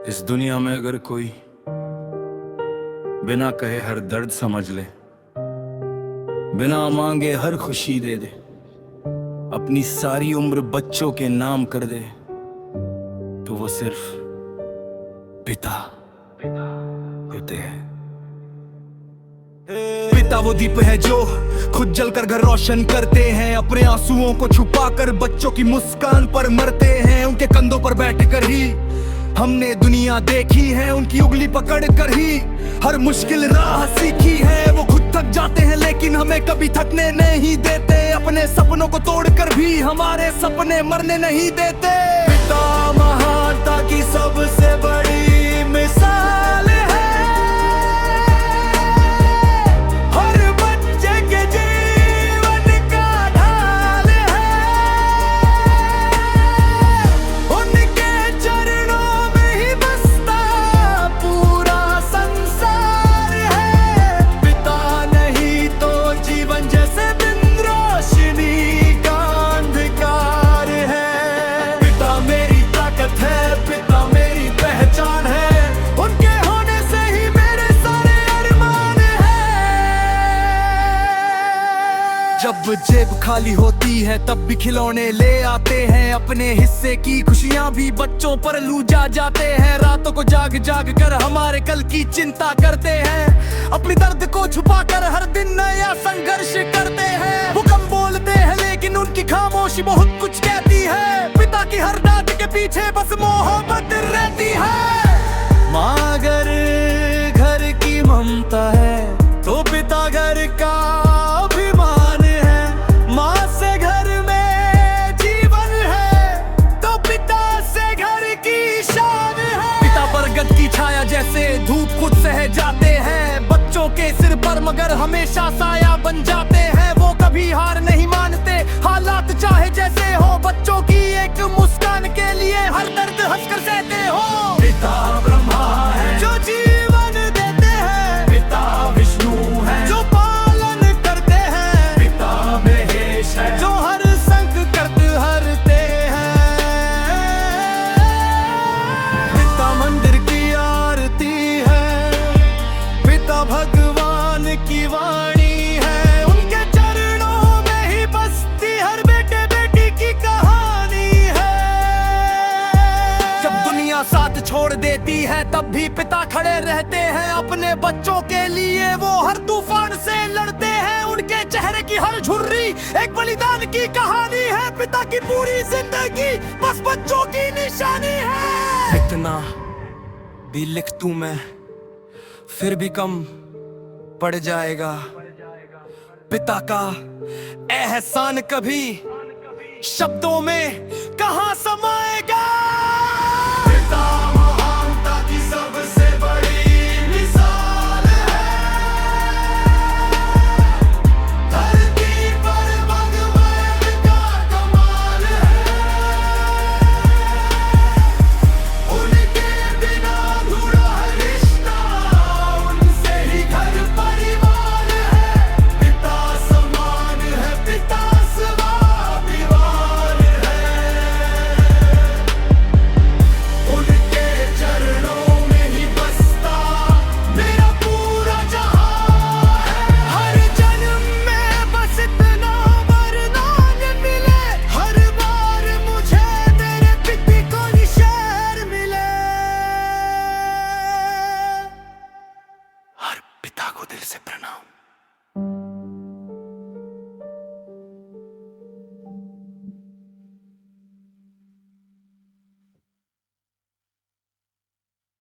इस दुनिया में अगर कोई बिना कहे हर दर्द समझ ले, बिना मांगे हर खुशी दे दे, अपनी सारी उम्र बच्चों के नाम कर दे, तो वो सिर्फ पिता होते हैं। पिता वो दीप है जो खुद जलकर घर रोशन करते हैं, अपने आंसुओं को छुपाकर बच्चों की मुस्कान पर मरते हैं। उनके कंधों पर बैठकर ही हमने दुनिया देखी है, उनकी उंगली पकड़ कर ही हर मुश्किल राह सीखी है। वो खुद थक जाते हैं लेकिन हमें कभी थकने नहीं देते, अपने सपनों को तोड़कर भी हमारे सपने मरने नहीं देते। पिता महानता की सबसे बड़ी मिसाल है, हर बच्चे के जीवन का ढाल है। उनके चरणों में ही बसता पूरा संसार है। पिता नहीं तो जीवन जैसे बिन रोशनी का अंधकार है। पिता मेरी ताकत है, पिता मेरी पहचान है, उनके होने से ही मेरे सारे अरमान है। जब जेब खाली होती है तब भी खिलौने ले आते हैं, अपने हिस्से की खुशियां भी बच्चों पर लूटा जाते हैं। रातों को जाग जाग कर हमारे कल की चिंता करते हैं, अपनी दर्द को छुपाकर हर दिन नया संघर्ष करते हैं। वो कम बोलते हैं लेकिन उनकी खामोशी बहुत कुछ कहती है। पिता की हर डांट के पीछे बस मोहब्बत रहती है। माँ अगर घर की ममता है तो पिता घर का अभिमान है। माँ से घर में जीवन है तो पिता से घर की शान है। पिता बरगद की छाया जैसे धूप खुद सह जाते हैं, बच्चों के सिर पर मगर हमेशा साया बन जाते हैं। वो कभी हार नहीं मानते, हालात चाहे जैसे हो, बच्चों की एक मुस्कान के लिए हर दर्द हंसकर सहते हो। पिता ब्रह्मा है जो जीवन देते हैं, पिता विष्णु है जो पालन करते हैं, पिता महेश है जो हर संकट हरते हैं। पिता मंदिर की आरती है, पिता भगवान की वाणी है, उनके चरणों में ही बसती हर बेटे बेटी की कहानी है। जब दुनिया साथ छोड़ देती है तब भी पिता खड़े रहते हैं, अपने बच्चों के लिए वो हर तूफान से लड़ते हैं। उनके चेहरे की हर झुर्री एक बलिदान की कहानी है, पिता की पूरी जिंदगी बस बच्चों की निशानी है। इतना भी लिख दूं मैं फिर भी कम पड़ जाएगा, पिता का एहसान कभी शब्दों में कहां समाएगा। पिता महानता की सबसे बड़ी मिसाल है, धरती पर भगवान का कमाल है। उनके बिना अधूरा रिश्ता, उनसे ही घर परिवार है। पिता समान है, पिता स्वाभिमान है, उनके चरणों में ही बसता मेरा पूरा जहां है। हर जन्म में बस इतना वरदान मिले, हर बार मुझे तेरे पिता को निशान मिले। हर पिता को दिल से प्रणाम।